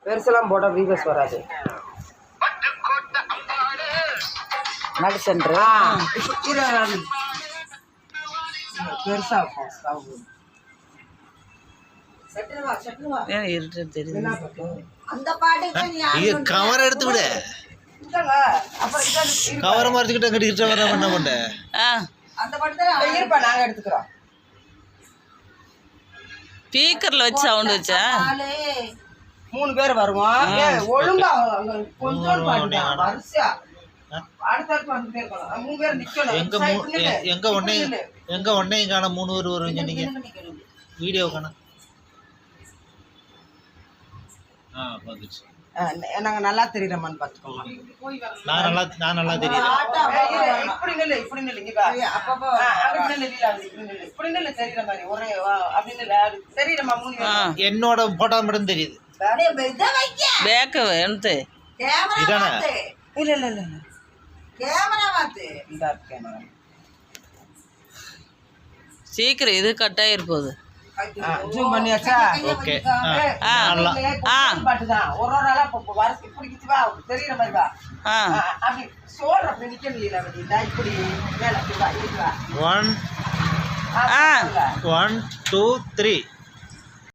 பெருசெல்லாம் போட்டால் வீவர்ஸ் வராது. நடு சென்ட்ரு பெருசாக இருக்கும். இருட்டு தெரியுது. அந்த பாட்டு கவர் எடுத்து விட கவரை மறைச்சிக்கிட்ட கட்டிக்கிட்ட வர என்ன பண்ண அந்த பாட்டு தான் இருப்பா, நாங்கள் எடுத்துக்கிறோம். ஸ்பீக்கரில் வச்சு சவுண்ட் வச்சா 3 பேர் வருவோம். ஒழுங்கா கொஞ்சம் வரிசையா அடுத்தடுத்து வந்துட்டே இருக்கணும். 3 பேர் நிக்கணும். எங்க ஒன்னே காண 3 பேர் வருவீங்க நீங்க வீடியோ காண. பாத்துச்சு. நாங்க நல்லா தெரியுறோமான்னு பாத்துக்கோங்க. நான் நல்லா தெரியுது. இப்படி நில்லு இங்க பாரு. அப்பப்போ அப்படி நில்லு இப்படி நில்லு தெரியுற மாதிரி ஒரே அப்படி நில்லு தெரியுறமா 3 பேர். என்னோட போட்டோ மட்டும் தெரியுது. பேக்கு எடுத்து இதானே? இல்ல கேமரா மாத்து. இந்த கேமரா சீக்கிரம் இது கட்டாயிருப்போது. ஜூம் பண்ணியாச்சா? ஓகே. பாட்டுதான் ஒரு நாளா வரிசை இப்படி வா தெரியுற மாதிரி வா. அப்படி சோல்ற அப்படி நிக்கணும். இப்படி மேல 1 2 3